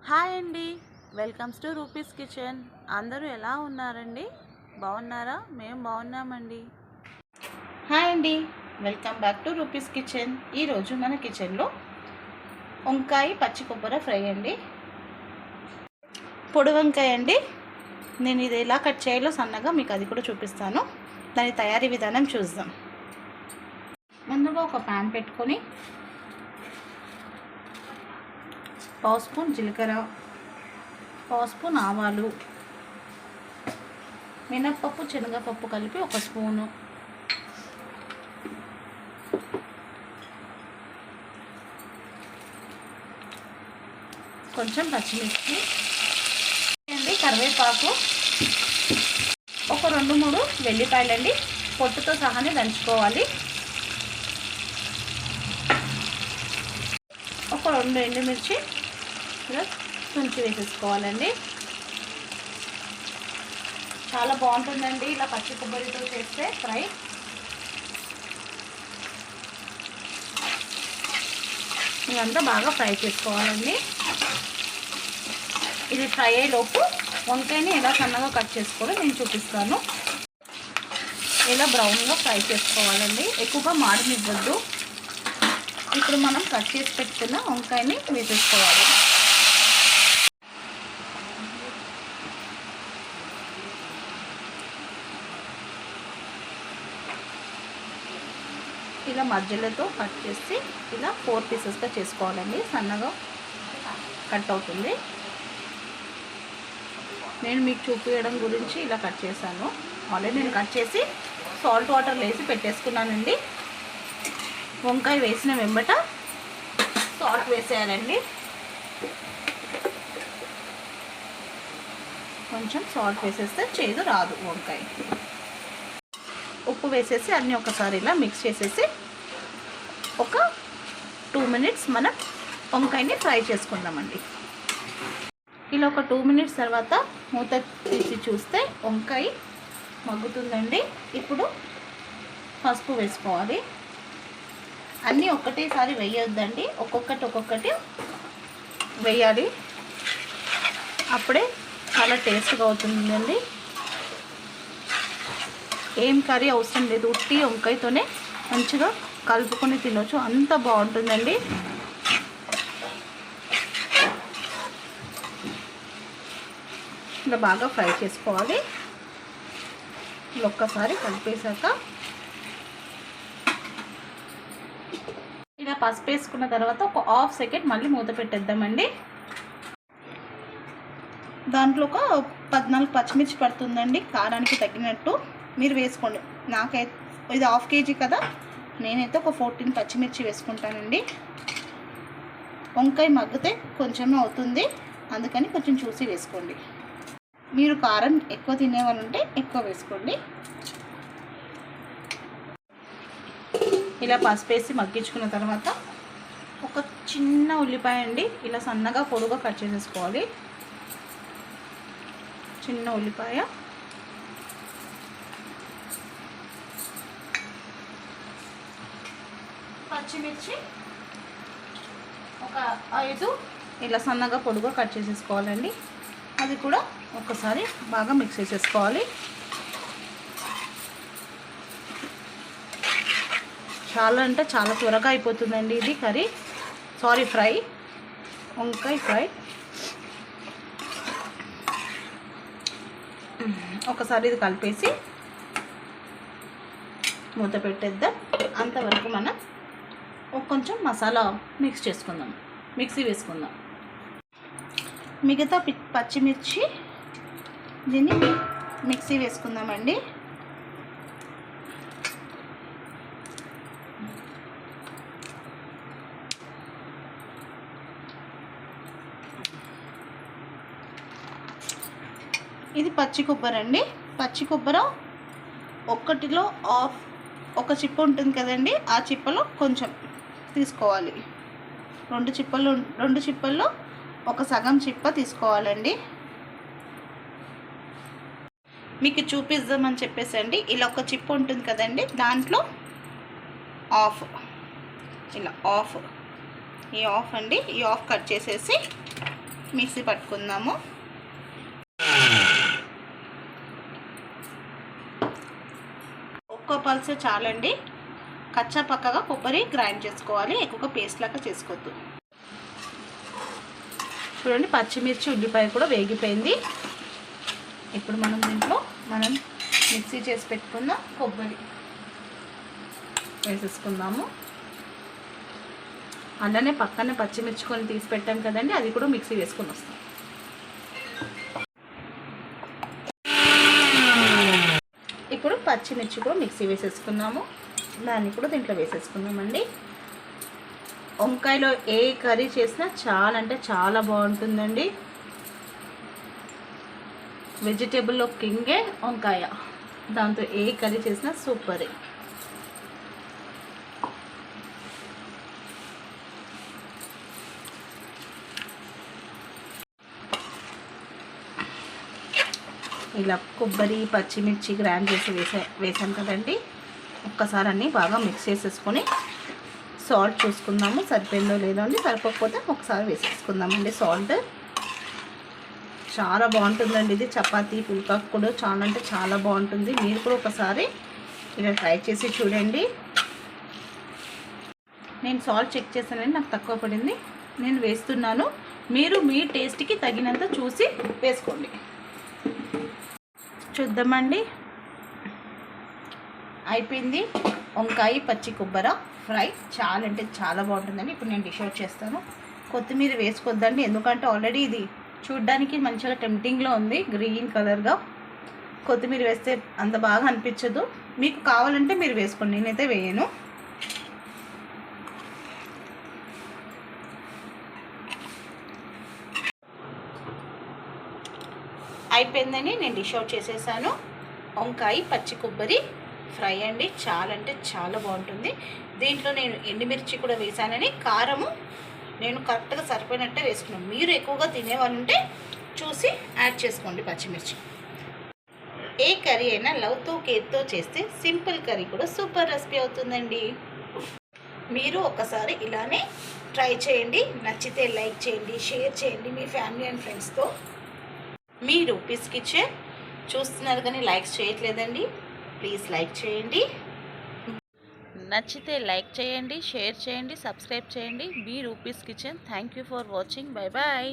Hi అండి, welcomes to rupees kitchen. అందరూ ఎలా ఉన్నారండి? బాగున్నారా? మేము బాగున్నామండి. హాయ్ అండి, welcome back to rupees kitchen. ఈరోజు మన కిచెన్లో వంకాయ పచ్చి కొబ్బరి ఫ్రై అండి. పొడి వంకాయ అండి. నేను ఇది ఎలా కట్ చేయాలో సన్నగా మీకు అది కూడా చూపిస్తాను. దాని తయారీ విధానం చూద్దాం. ముందుగా ఒక ప్యాన్ పెట్టుకొని పావు స్పూన్ జీలకర్ర, పావు స్పూన్ ఆవాలు, మినప్పప్పు, శనగపప్పు కలిపి ఒక స్పూను, కొంచెం పచ్చిమిర్చి అండి, కరివేపాకు, ఒక 2-3 వెల్లిపాయలండి, పొట్టుతో సహానే దంచుకోవాలి. ఒక 2 ఎండుమిర్చి ఇలా తుంచి వేసేసుకోవాలండి. చాలా బాగుంటుందండి ఇలా పచ్చి కొబ్బరితో చేస్తే ఫ్రై. ఇదంతా బాగా ఫ్రై చేసుకోవాలండి. ఇది ఫ్రై అయ్యేలోపు వంకాయని ఎలా సన్నగా కట్ చేసుకోవాలో నేను చూపిస్తాను. ఇలా బ్రౌన్గా ఫ్రై చేసుకోవాలండి, ఎక్కువగా మాడనివ్వద్దు. ఇప్పుడు మనం కట్ చేసి పెట్టుకున్న వంకాయని వేసేసుకోవాలి. ఇలా మధ్యలతో కట్ చేసి ఇలా 4 పీసెస్గా చేసుకోవాలండి. సన్నగా కట్ అవుతుంది. నేను మీకు చూపించడం గురించి ఇలా కట్ చేశాను. ఆల్రెడీ నేను కట్ చేసి సాల్ట్ వాటర్లో వేసి పెట్టేసుకున్నానండి. వంకాయ వేసిన వెంబట సాల్ట్ వేసేయాలండి. కొంచెం సాల్ట్ వేసేస్తే చేదు రాదు వంకాయ. ఉప్పు వేసేసి అన్నీ ఒకసారి ఇలా మిక్స్ చేసేసి ఒక 2 మినిట్స్ మనం వంకాయని ఫ్రై చేసుకుందామండి. ఇలా ఒక 2 మినిట్స్ తర్వాత మూత తీసి చూస్తే వంకాయ మగ్గుతుందండి. ఇప్పుడు పసుపు వేసుకోవాలి. అన్నీ ఒకటేసారి వేయొద్దండి, ఒక్కొక్కటి వేయాలి. అప్పుడే చాలా టేస్ట్గా అవుతుందండి. ఏం కర్రీ అవసరం లేదు, ఉట్టి వంకాయతోనే మంచిగా కలుపుకొని తినొచ్చు, అంత బాగుంటుందండి. ఇలా బాగా ఫ్రై చేసుకోవాలి. ఇలా ఒక్కసారి కలిపేశాక ఇలా పసుపు వేసుకున్న తర్వాత ఒక 1/2 సెకండ్ మళ్ళీ మూత పెట్టేద్దామండి. దాంట్లో ఒక 14 పచ్చిమిర్చి పడుతుందండి, కారానికి తగ్గినట్టు మీరు వేసుకోండి. నాకైతే ఇది 1/2 కేజీ కదా, నేనైతే ఒక 14 పచ్చిమిర్చి వేసుకుంటానండి. వంకాయ మగ్గితే కొంచెమే అవుతుంది, అందుకని కొంచెం చూసి వేసుకోండి. మీరు కారం ఎక్కువ తినేవాళ్ళు ఉంటే ఎక్కువ వేసుకోండి. ఇలా పసుపు వేసి మగ్గించుకున్న తర్వాత ఒక చిన్న ఉల్లిపాయ అండి, ఇలా సన్నగా పొడుగా కట్ చేసేసుకోవాలి. చిన్న ఉల్లిపాయ, పచ్చిమిర్చి ఒక 5 ఇలా సన్నగా పొడుగా కట్ చేసేసుకోవాలండి. అది కూడా ఒకసారి బాగా మిక్స్ చేసేసుకోవాలి. చాలా అంటే చాలా త్వరగా అయిపోతుందండి ఇది కర్రీ, ఫ్రై, వంకాయ ఫ్రై. ఒకసారి ఇది కలిపేసి మూత పెట్టేద్దాం. అంతవరకు మనం కొంచెం మసాలా మిక్సీ వేసుకుందాం. మిగతా పచ్చిమిర్చి దీన్ని మిక్సీ వేసుకుందామండి. ఇది పచ్చి కొబ్బరి అండి. పచ్చి కొబ్బరి ఒక్కటిలో ఒక చిప్ప ఉంటుంది కదండి, ఆ చిప్పలో కొంచెం తీసుకోవాలి. 2 చిప్పల్లో ఒక సగం చిప్ప తీసుకోవాలండి. మీకు చూపిద్దామని చెప్పేసి అండి, ఇలా ఒక చిప్ప ఉంటుంది కదండి, దాంట్లో ఇలా ఈ ఆఫ్ అండి, ఈ ఆఫ్ కట్ చేసేసి మిక్సీ పట్టుకుందాము. ఒక్క పల్సే చాలండి. కచ్చా పక్కగా కొబ్బరి గ్రైండ్ చేసుకోవాలి, ఎక్కువగా పేస్ట్ లాగా చేసుకోవద్దు. చూడండి పచ్చిమిర్చి ఉల్లిపాయ కూడా వేగిపోయింది. ఇప్పుడు మనం దీంట్లో మిక్సీ చేసి పెట్టుకున్న కొబ్బరి వేసేసుకుందాము. అలానే పక్కనే పచ్చిమిర్చి కొని తీసి పెట్టాం కదండి, అది కూడా మిక్సీ వేసుకొని వస్తాం. ఇప్పుడు పచ్చిమిర్చి కూడా మిక్సీ వేసేసుకున్నాము, దాన్ని కూడా దీంట్లో వేసేసుకున్నామండి. వంకాయలో ఏ కర్రీ చేసినా చాలా అంటే చాలా బాగుంటుందండి. వెజిటేబుల్లో కింగే వంకాయ, దాంతో ఏ కర్రీ చేసినా సూపరే. ఇలా కొబ్బరి పచ్చిమిర్చి గ్రైండ్ చేసి వేసాను కదండి. ఒక్కసారి అన్నీ బాగా మిక్స్ చేసేసుకొని సాల్ట్ చూసుకుందాము, సరిపోయిందో లేదో అండి. సరిపోకపోతే ఒకసారి వేసేసుకుందామండి సాల్ట్. చాలా బాగుంటుందండి ఇది, చపాతీ పుల్కాకు కూడా చాలా అంటే చాలా బాగుంటుంది. మీరు కూడా ఒకసారి ఇలా ట్రై చేసి చూడండి. నేను సాల్ట్ చెక్ చేశానండి, నాకు తక్కువ పడింది, నేను వేస్తున్నాను. మీరు మీ టేస్ట్కి తగినంత చూసి వేసుకోండి. చూద్దామండి, అయిపోయింది వంకాయ పచ్చి కొబ్బరి ఫ్రై. చాలా అంటే చాలా బాగుంటుందండి. ఇప్పుడు నేను డిష్ అవుట్ చేస్తాను. కొత్తిమీర వేసుకోవద్దండి, ఎందుకంటే ఆల్రెడీ ఇది చూడ్డానికి మంచిగా టెంప్టింగ్లో ఉంది గ్రీన్ కలర్గా. కొత్తిమీర వేస్తే అంత బాగా అనిపించదు. మీకు కావాలంటే మీరు వేసుకోండి, నేనైతే వేయను. అయిపోయిందని నేను డిష్ అవుట్ చేసేసాను. వంకాయ పచ్చి కొబ్బరి ఫ్రై అండి, చాలా అంటే చాలా బాగుంటుంది. దీంట్లో నేను ఎండుమిర్చి కూడా వేసానని, కారము నేను కరెక్ట్గా సరిపోయినట్టే వేసుకున్నాను. మీరు ఎక్కువగా తినేవాళ్ళు ఉంటే చూసి యాడ్ చేసుకోండి పచ్చిమిర్చి. ఏ కర్రీ అయినా లవ్తో కేర్తో చేస్తే సింపుల్ కర్రీ కూడా సూపర్ రెసిపీ అవుతుందండి. మీరు ఒకసారి ఇలానే ట్రై చేయండి. నచ్చితే లైక్ చేయండి, షేర్ చేయండి మీ ఫ్యామిలీ అండ్ ఫ్రెండ్స్తో. మీ రూపీస్ కిచెన్ చూస్తున్నారు కానీ లైక్స్ చేయట్లేదండి, ప్లీజ్ లైక్ చేయండి. నచ్చితే లైక్ చేయండి, షేర్ చేయండి, సబ్స్క్రైబ్ చేయండి. మీ rupees kitchen. Thank you for watching. Bye bye.